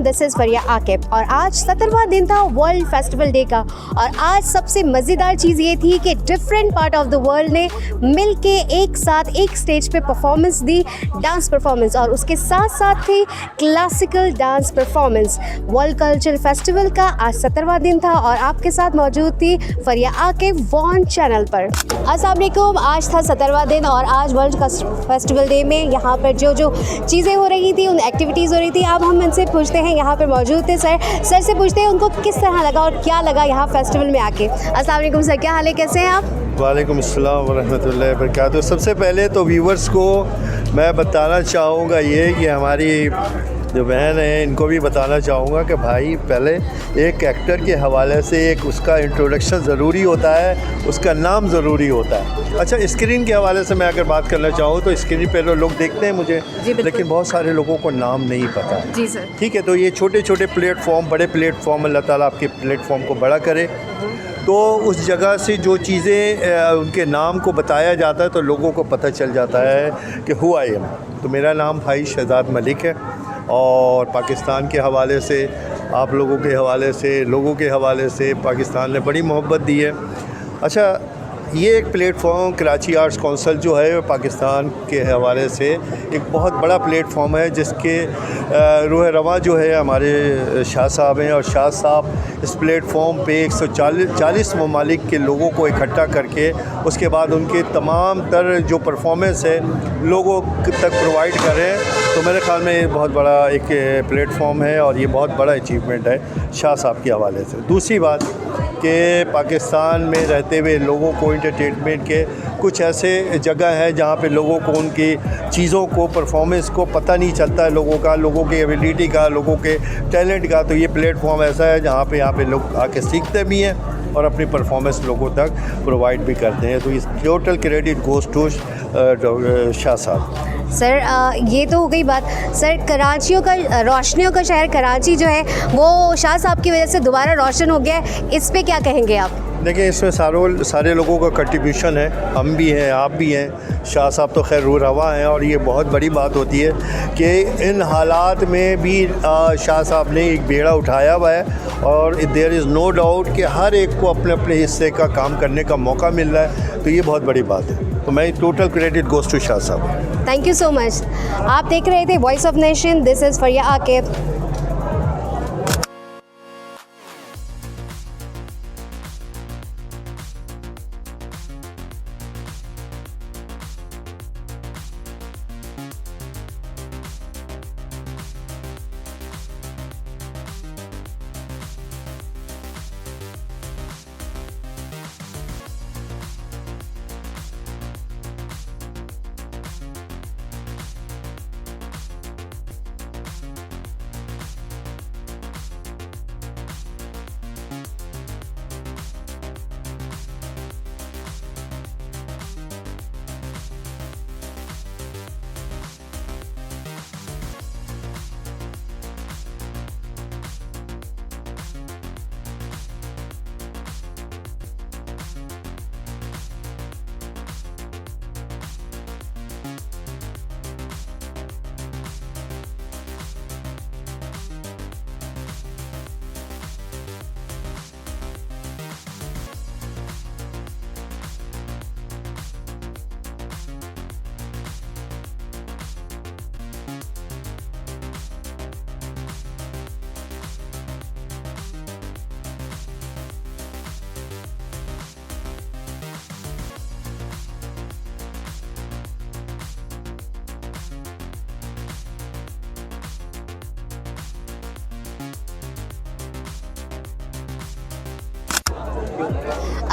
This is Faria Aqib और आज 17वां दिन था वर्ल्ड फेस्टिवल डे का। और आज सबसे मज़ेदार चीज़ ये थी कि different part of the world ने मिल के एक साथ एक स्टेज पे परफॉर्मेंस दी, डांस परफॉर्मेंस, और उसके साथ साथ थी classical dance performance. World cultural festival का आज 17वां दिन था और आपके साथ मौजूद थी फरिया आकिब वॉन चैनल पर। अस्सलाम वालेकुम। आज था 17वां दिन और आज वर्ल्ड फेस्टिवल डे में यहाँ पर जो चीज़ें हो रही थी, उन एक्टिविटीज़ हो रही थी, अब हम इनसे पूछते हैं। यहाँ पर मौजूद थे सर से पूछते हैं उनको किस तरह लगा और क्या लगा यहाँ फेस्टिवल में आके। अस्सलाम वालेकुम सर, क्या हाल है, कैसे हैं आप? वालेकुम अस्सलाम वरहमतुल्लाहि वबरकातुहू। सबसे पहले तो व्यूवर्स को मैं बताना चाहूँगा ये कि हमारी जो बहन है इनको भी बताना चाहूँगा कि भाई पहले एक एक्टर के हवाले से एक उसका इंट्रोडक्शन ज़रूरी होता है, उसका नाम ज़रूरी होता है। अच्छा, स्क्रीन के हवाले से मैं अगर बात करना चाहूँ तो स्क्रीन पे लोग देखते हैं मुझे, लेकिन बहुत सारे लोगों को नाम नहीं पता है। जी सर। ठीक है, तो ये छोटे छोटे प्लेटफॉर्म, बड़े प्लेटफॉर्म, अल्लाह ताला आपके प्लेटफॉर्म को बड़ा करे। तो उस जगह से जो चीज़ें उनके नाम को बताया जाता है तो लोगों को पता चल जाता है कि हु आई एम। तो मेरा नाम भाई शहजाद मलिक है और पाकिस्तान के हवाले से, आप लोगों के हवाले से, लोगों के हवाले से पाकिस्तान ने बड़ी मोहब्बत दी है। अच्छा, ये एक प्लेटफॉर्म कराची आर्ट्स काउंसिल जो है पाकिस्तान के हवाले से एक बहुत बड़ा प्लेटफॉर्म है, जिसके रूह रवां जो है हमारे शाह साहब हैं। और शाह साहब इस प्लेटफॉर्म पे 140 ममालिक के लोगों को इकट्ठा करके उसके बाद उनके तमाम तर जो परफॉर्मेंस है लोगों तक प्रोवाइड करें। तो मेरे ख़्याल में ये बहुत बड़ा एक प्लेटफॉर्म है और ये बहुत बड़ा अचीवमेंट है शाह साहब के हवाले से। दूसरी बात कि पाकिस्तान में रहते हुए लोगों को एंटरटेनमेंट के कुछ ऐसे जगह है जहाँ पे लोगों को उनकी चीज़ों को, परफॉर्मेंस को पता नहीं चलता है, लोगों के एबिलिटी का, लोगों के टैलेंट का। तो ये प्लेटफॉर्म ऐसा है जहाँ पे यहाँ पे लोग आके सीखते भी हैं और अपनी परफॉर्मेंस लोगों तक प्रोवाइड भी करते हैं। तो इस total credit goes to Shah साहब। सर ये तो हो गई बात। सर कराचियों का, रोशनियों का शहर कराची जो है वो शाह साहब की वजह से दोबारा रोशन हो गया है, इस पे क्या कहेंगे आप? देखिए, इसमें सारे लोगों का कंट्रीब्यूशन है, हम भी हैं, आप भी हैं, शाह साहब तो खैर रूह रवां हैं। और ये बहुत बड़ी बात होती है कि इन हालात में भी शाह साहब ने एक बेड़ा उठाया हुआ है और देयर इज़ नो डाउट कि हर एक को अपने अपने हिस्से का काम करने का मौका मिल रहा है। तो ये बहुत बड़ी बात है। तो मैं total credit goes to Shah साहब। Thank you so much. आप देख रहे थे voice of nation, this is Faria Aqib.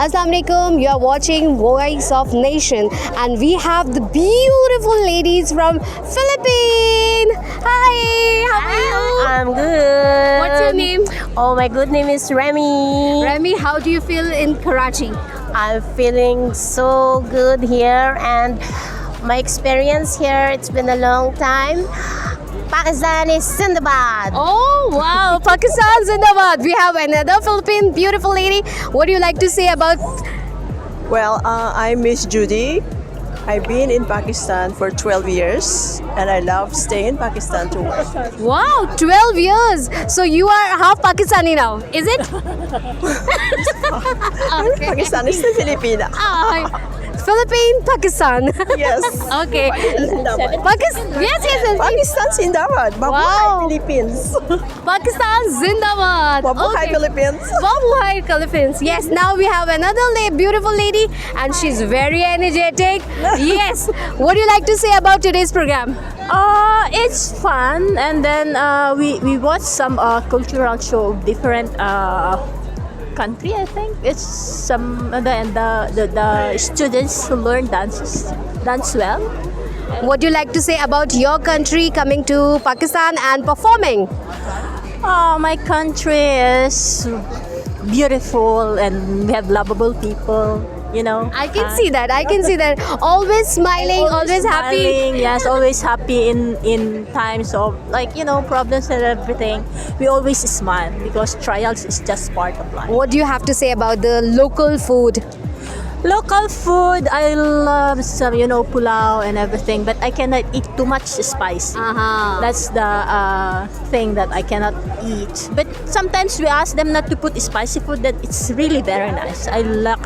Assalamu alaikum, you are watching Voice of Nation and we have the beautiful ladies from Philippines. Hi, how are you? I'm good. What's your name? Oh, my good name is Remy. Remy, how do you feel in Karachi? I'm feeling so good here, and my experience here, it's been a long time. Pakistan is Zindabad. Oh wow, Pakistan Zindabad. We have another Philippine beautiful lady. What do you like to say about? Well, I'm Miss Judy. I've been in Pakistan for 12 years and I love staying in Pakistan to work. Wow, 12 years. So you are half Pakistani now, is it? Okay. Pakistan is the Filipina. Philippine, Pakistan. Yes. Okay. Zindabad. Pakistan. Yes. Pakistan Zindabad. Mabuhay Wow. Philippines. Pakistan Zindabad. Mabuhay Philippines. Mabuhay Philippines. Yes, now we have another beautiful lady and she's very energetic. Yes. What do you like to say about today's program? It's fun, and then we watch some cultural show of different country. I think it's some the students who learn dance well. What do you like to say about your country coming to Pakistan and performing? My country is beautiful, and we have lovable people. You know, I can see that. Always smiling, always happy. smiling, yes, always happy in times of problems and everything. We always smile because trials is just part of life. What do you have to say about the local food? Local food, I love some pulao and everything, but I cannot eat too much spicy. That's the thing that I cannot eat. But sometimes we ask them not to put spicy food. That it's really very nice. I love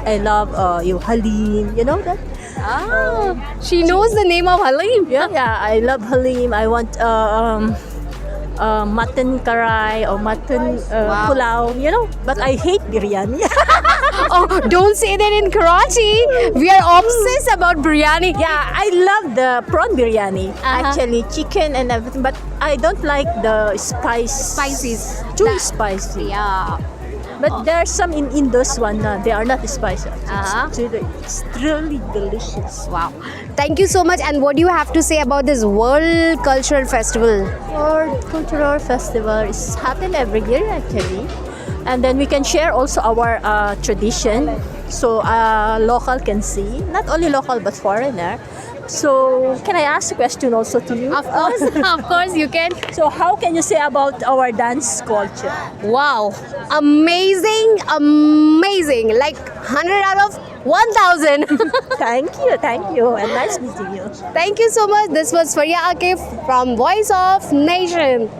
halim. You know that? She knows the name of Halim. Yeah, I love halim. I want mutton karai or mutton pulao. But I hate biryani. Oh, don't say that in Karachi. We are obsessed about biryani. Yeah, I love the prawn biryani. Actually, chicken and everything, but I don't like the Spices. Too spicy. Yeah. But there are some in Indus one. They are not spicy. Uh-huh. It's really delicious. Wow. Thank you so much. And what do you have to say about this World Cultural Festival? World Cultural Festival is happen every year actually, and then we can share also our tradition, so local can see, not only local but foreigner. So can I ask a question also to you? Of course you can. So how can you say about our dance culture? Wow. Amazing. Like 100 out of 1000. Thank you, and nice meeting you. Thank you so much. This was Faria Akif from Voice of Nation.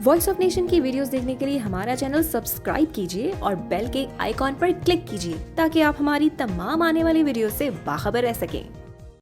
Voice of nation की videos देखने के लिए हमारा channel subscribe कीजिए और bell के icon पर click कीजिए ताकि आप हमारी तमाम आने वाली वीडियो से बाखबर रह सकें।